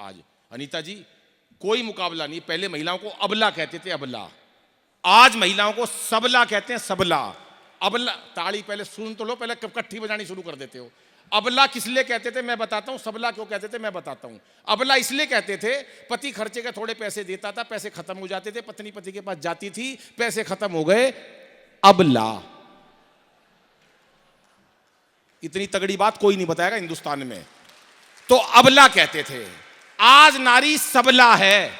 आज अनीता जी कोई मुकाबला नहीं। पहले महिलाओं को अबला कहते थे, अबला, आज महिलाओं को सबला कहते हैं, सबला। अबला, ताड़ी पहले सुन तो लो, पहले कट्ठी बजानी शुरू कर देते हो। अबला किस लिए कहते थे मैं बताता हूं, सबला क्यों कहते थे मैं बताता हूं। अबला इसलिए कहते थे, पति खर्चे के थोड़े पैसे देता था, पैसे खत्म हो जाते थे, पत्नी पति के पास जाती थी, पैसे खत्म हो गए, अबला। इतनी तगड़ी बात कोई नहीं बताएगा हिंदुस्तान में, तो अबला कहते थे। आज नारी सबला है।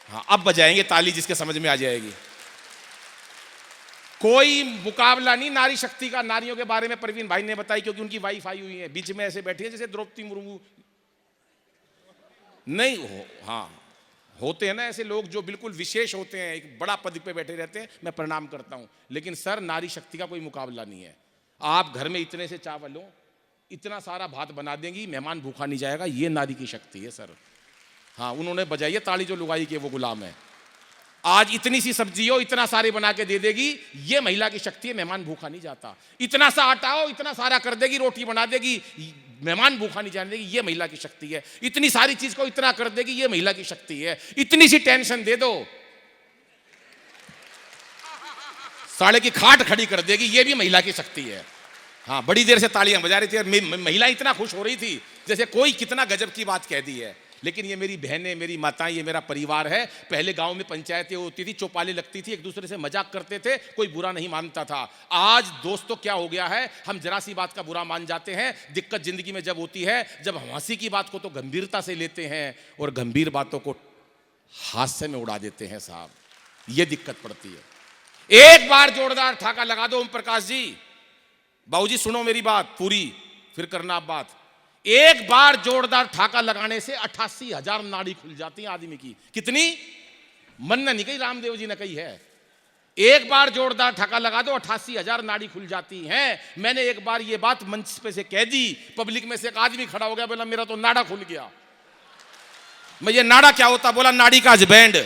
हाँ, अब बजाएंगे ताली जिसके समझ में आ जाएगी। कोई मुकाबला नहीं नारी शक्ति का। नारियों के बारे में परवीन भाई ने बताई, क्योंकि उनकी वाइफ आई हुई है, बीच में ऐसे बैठी है जैसे द्रौपदी मुर्मू नहीं हो। हाँ, होते हैं ना ऐसे लोग जो बिल्कुल विशेष होते हैं, एक बड़ा पद पे बैठे रहते हैं, मैं प्रणाम करता हूं, लेकिन सर नारी शक्ति का कोई मुकाबला नहीं है। आप घर में इतने से चावल हो, इतना सारा भात बना देंगी, मेहमान भूखा नहीं जाएगा, ये नारी की शक्ति है सर। हाँ, उन्होंने बजाई है ताली जो लुगाई के वो गुलाम है। आज इतनी सी सब्जी हो, इतना सारे बना के दे देगी, ये महिला की शक्ति है, मेहमान भूखा नहीं जाता। इतना सा आटा हो, इतना सारा कर देगी, रोटी बना देगी, मेहमान भूखा नहीं जाने देगी, ये महिला की शक्ति है। इतनी सारी चीज को इतना कर देगी, ये महिला की शक्ति है। इतनी सी टेंशन दे दो, साड़े की खाट खड़ी कर देगी, ये भी महिला की शक्ति है। हाँ, बड़ी देर से तालियां बजा रही थी, महिला इतना खुश हो रही थी जैसे कोई कितना गजब की बात कह दी है। लेकिन ये मेरी बहनें, मेरी माताएं, ये मेरा परिवार है। पहले गांव में पंचायतें होती थी, चौपालें लगती थी, एक दूसरे से मजाक करते थे, कोई बुरा नहीं मानता था। आज दोस्तों क्या हो गया है, हम जरा सी बात का बुरा मान जाते हैं। दिक्कत जिंदगी में जब होती है, जब हम हंसी की बात को तो गंभीरता से लेते हैं और गंभीर बातों को हास्य में उड़ा देते हैं साहब, ये दिक्कत पड़ती है। एक बार जोरदार ठाका लगा दो ओम प्रकाश जी। बाबूजी सुनो मेरी बात पूरी, फिर करना आप बात। एक बार जोरदार ठाका लगाने से 88,000 नाड़ी खुल जाती है आदमी की। कितनी? मन ने नहीं कही, रामदेव जी ने कही है। एक बार जोरदार ठाका लगा दो, 88,000 नाड़ी खुल जाती हैं। मैंने एक बार ये बात मंच पे से कह दी, पब्लिक में से एक आदमी खड़ा हो गया, बोला मेरा तो नाड़ा खुल गया। मैं ये नाड़ा क्या होता? बोला नाड़ी का हस्बैंड।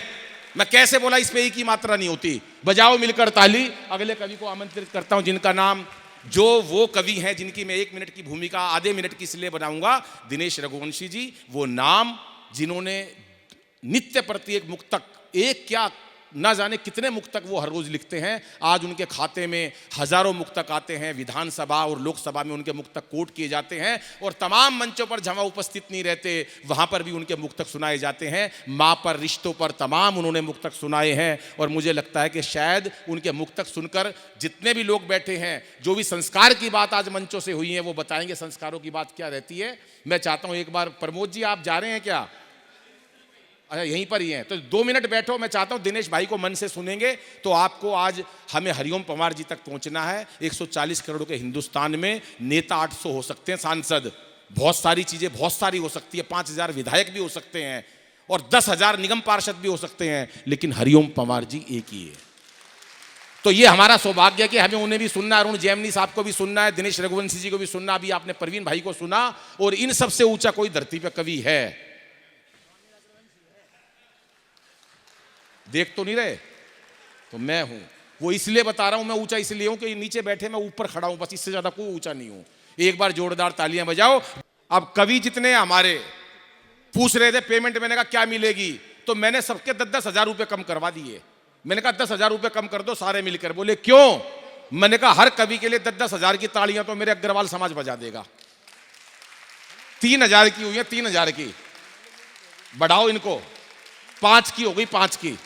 मैं कैसे? बोला इस पे एक ही मात्रा नहीं होती। बजाओ मिलकर ताली। अगले कवि को आमंत्रित करता हूं, जिनका नाम, जो वो कवि हैं जिनकी मैं 1 मिनट की भूमिका आधे मिनट की इसलिए बनाऊंगा, दिनेश रघुवंशी जी। वो नाम जिन्होंने नित्य प्रति एक मुक्तक, एक क्या ना जाने कितने मुक्तक वो हर रोज लिखते हैं। आज उनके खाते में हजारों मुक्तक आते हैं। विधानसभा और लोकसभा में उनके मुक्तक कोट किए जाते हैं, और तमाम मंचों पर जहां उपस्थित नहीं रहते वहां पर भी उनके मुक्तक सुनाए जाते हैं। माँ पर, रिश्तों पर, तमाम उन्होंने मुक्तक सुनाए हैं। और मुझे लगता है कि शायद उनके मुक्तक सुनकर जितने भी लोग बैठे हैं, जो भी संस्कार की बात आज मंचों से हुई है, वो बताएंगे संस्कारों की बात क्या रहती है। मैं चाहता हूं एक बार, प्रमोद जी आप जा रहे हैं क्या? अच्छा, यहीं पर ही हैं, तो 2 मिनट बैठो। मैं चाहता हूं दिनेश भाई को मन से सुनेंगे तो आपको आज हमें हरिओम पंवार जी तक पहुंचना है। 140 करोड़ के हिंदुस्तान में नेता 800 हो सकते हैं, सांसद, बहुत सारी चीजें बहुत सारी हो सकती है, 5,000 विधायक भी हो सकते हैं और 10,000 निगम पार्षद भी हो सकते हैं, लेकिन हरिओम पंवार जी एक ही है। तो ये हमारा सौभाग्य है कि हमें उन्हें भी सुनना है, अरुण जैमिनी साहब को भी सुनना है, दिनेश रघुवंशी जी को भी सुनना। अभी आपने परवीन भाई को सुना, और इन सबसे ऊंचा कोई धरती पर कवि है? देख तो नहीं रहे? तो मैं हूं। वो इसलिए बता रहा हूं, मैं ऊंचा इसलिए हूं कि नीचे बैठे मैं ऊपर खड़ा हूं, बस, इससे ज्यादा कोई ऊंचा नहीं हूं। एक बार जोरदार तालियां बजाओ। अब कवि जितने हमारे पूछ रहे थे पेमेंट, मैंने कहा क्या मिलेगी, तो मैंने सबके 10-10 हजार रुपए कम करवा दिए। मैंने कहा 10,000 रुपए कम कर दो सारे मिलकर। बोले क्यों? मैंने कहा हर कवि के लिए 10-10 हजार की तालियां तो मेरे अग्रवाल समाज बजा देगा। 3,000 की हुई है, 3,000 की बढ़ाओ इनको, 5 की हो गई, 5 की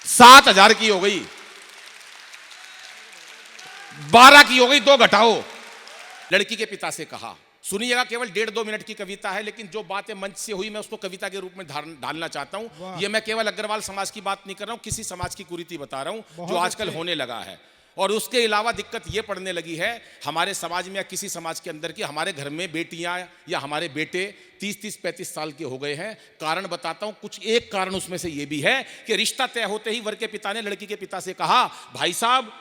7,000 की हो गई, 12 की हो गई, 2 घटाओ। लड़की के पिता से कहा, सुनिएगा, केवल 1.5-2 मिनट की कविता है, लेकिन जो बातें मंच से हुई मैं उसको कविता के रूप में ढालना चाहता हूं। ये मैं केवल अग्रवाल समाज की बात नहीं कर रहा हूं, किसी समाज की कुरीति बता रहा हूं जो आजकल होने लगा है। और उसके अलावा दिक्कत ये पड़ने लगी है हमारे समाज में या किसी समाज के अंदर की, हमारे घर में बेटियां या हमारे बेटे 30-35 साल के हो गए हैं। कारण बताता हूं, कुछ एक कारण उसमें से ये भी है कि रिश्ता तय होते ही वर के पिता ने लड़की के पिता से कहा, भाई साहब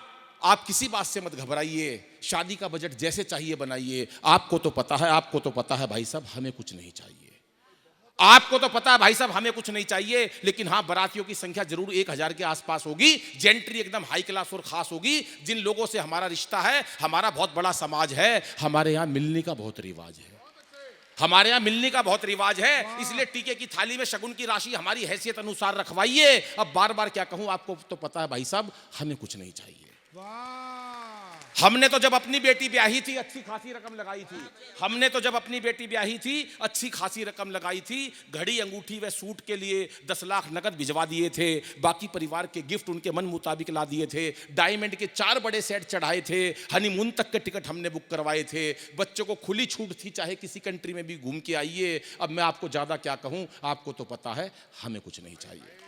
आप किसी बात से मत घबराइए, शादी का बजट जैसे चाहिए बनाइए। आपको तो पता है, आपको तो पता है भाई साहब, हमें कुछ नहीं चाहिए। आपको तो पता है भाई साहब, हमें कुछ नहीं चाहिए, लेकिन हाँ बरातियों की संख्या जरूर 1,000 के आसपास होगी। जेंट्री एकदम हाई क्लास और खास होगी। जिन लोगों से हमारा रिश्ता है, हमारा बहुत बड़ा समाज है, हमारे यहाँ मिलने का बहुत रिवाज है। हमारे यहाँ मिलने का बहुत रिवाज है, इसलिए टीके की थाली में शगुन की राशि हमारी हैसियत अनुसार रखवाइए। अब बार बार क्या कहूं, आपको तो पता है भाई साहब, हमें कुछ नहीं चाहिए। हमने तो जब अपनी बेटी ब्याही थी अच्छी खासी रकम लगाई थी। हमने तो जब अपनी बेटी ब्याही थी अच्छी खासी रकम लगाई थी। घड़ी, अंगूठी व सूट के लिए 10 लाख नकद भिजवा दिए थे। बाकी परिवार के गिफ्ट उनके मन मुताबिक ला दिए थे। डायमंड के 4 बड़े सेट चढ़ाए थे। हनीमून तक के टिकट हमने बुक करवाए थे। बच्चों को खुली छूट थी, चाहे किसी कंट्री में भी घूम के आइए। अब मैं आपको ज्यादा क्या कहूं, आपको तो पता है हमें कुछ नहीं चाहिए।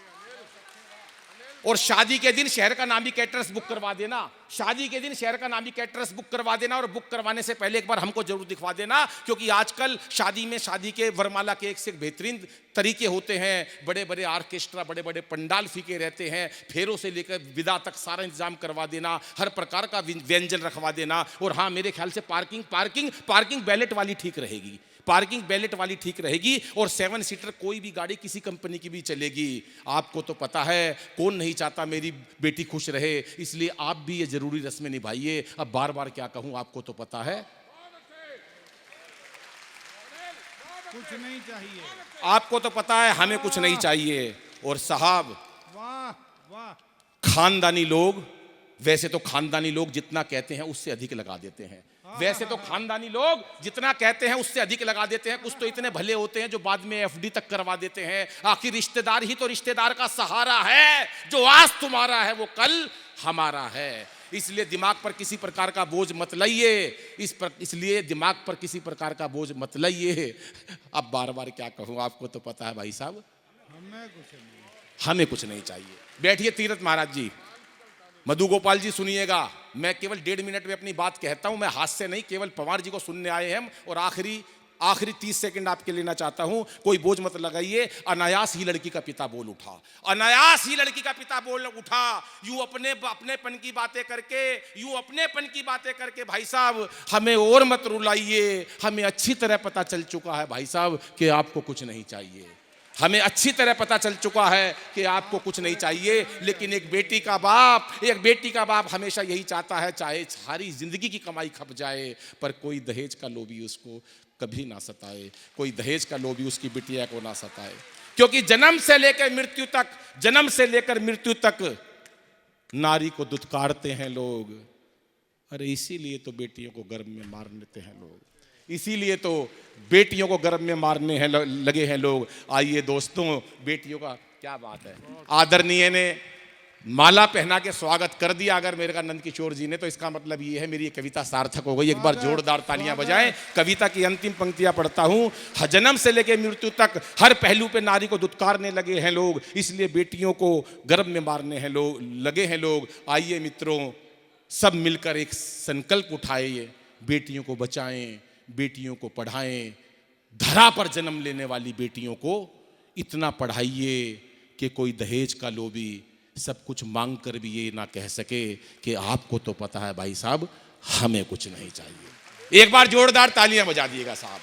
और शादी के दिन शहर का नामी कैटरर्स बुक करवा देना। शादी के दिन शहर का नामी कैटरर्स बुक करवा देना, और बुक करवाने से पहले एक बार हमको जरूर दिखवा देना, क्योंकि आजकल शादी में शादी के वरमाला के एक से एक बेहतरीन तरीके होते हैं। बड़े बड़े आर्केस्ट्रा, बड़े बड़े पंडाल फीके रहते हैं। फेरों से लेकर विदा तक सारा इंतजाम करवा देना, हर प्रकार का व्यंजन रखवा देना। और हाँ, मेरे ख्याल से पार्किंग बैलेट वाली ठीक रहेगी। पार्किंग बैलेट वाली ठीक रहेगी। और 7 सीटर कोई भी गाड़ी किसी कंपनी की भी चलेगी। आपको तो पता है कौन नहीं चाहता मेरी बेटी खुश रहे, इसलिए आप भी ये जरूरी रस्में निभाइए। अब बार बार क्या कहूं, आपको तो पता है कुछ नहीं चाहिए। आपको तो पता है हमें कुछ नहीं चाहिए। और साहब, वाह वाह, खानदानी लोग, वैसे तो खानदानी लोग जितना कहते हैं उससे अधिक लगा देते हैं। वैसे तो खानदानी लोग जितना कहते हैं उससे अधिक लगा देते हैं। कुछ तो इतने भले होते हैं जो बाद में एफडी तक करवा देते हैं। आखिर रिश्तेदार ही तो रिश्तेदार का सहारा है। जो आज तुम्हारा है वो कल हमारा है। इसलिए दिमाग पर किसी प्रकार का बोझ मत लाइए। इसलिए दिमाग पर किसी प्रकार का बोझ मत लाइए। अब बार बार क्या कहूं, आपको तो पता है भाई साहब हमें कुछ नहीं चाहिए। बैठिए तीरथ महाराज जी। मधु गोपाल जी सुनिएगा, मैं केवल 1.5 मिनट में अपनी बात कहता हूं। मैं हाथ से नहीं, केवल पवार जी को सुनने आए हैं हम। और आखिरी 30 सेकंड आपके लेना चाहता हूं। कोई बोझ मत लगाइए। अनायास ही लड़की का पिता बोल उठा। अनायास ही लड़की का पिता बोल उठा। यूं अपनेपन की बातें करके भाई साहब हमें और मत रुलाइए। हमें अच्छी तरह पता चल चुका है भाई साहब कि आपको कुछ नहीं चाहिए। हमें अच्छी तरह पता चल चुका है कि आपको कुछ नहीं चाहिए। लेकिन एक बेटी का बाप हमेशा यही चाहता है, चाहे सारी जिंदगी की कमाई खप जाए, पर कोई दहेज का लोभी उसको कभी ना सताए। कोई दहेज का लोभी उसकी बिटिया को ना सताए। क्योंकि जन्म से लेकर मृत्यु तक नारी को दुत्कारते हैं लोग। अरे इसीलिए तो बेटियों को गर्भ में मार देते हैं लोग। इसीलिए तो बेटियों को गर्भ में मारने हैं लगे हैं लोग। आइए दोस्तों, बेटियों का क्या बात है। आदरणीय ने माला पहना के स्वागत कर दिया अगर मेरे नंद किशोर जी ने, तो इसका मतलब ये है मेरी ये कविता सार्थक हो गई। एक बार जोरदार तालियां बजाएं। कविता की अंतिम पंक्तियां पढ़ता हूं। जन्म से लेकर मृत्यु तक हर पहलू पे नारी को दुत्कारने लगे हैं लोग, इसलिए बेटियों को गर्भ में मारने हैं लगे हैं लोग। आइए मित्रों, सब मिलकर एक संकल्प उठाए, बेटियों को बचाएं, बेटियों को पढ़ाएं। धरा पर जन्म लेने वाली बेटियों को इतना पढ़ाइए कि कोई दहेज का लोभी सब कुछ मांग कर भी ये ना कह सके कि आपको तो पता है भाई साहब हमें कुछ नहीं चाहिए। एक बार जोरदार तालियां बजा दिएगा साहब।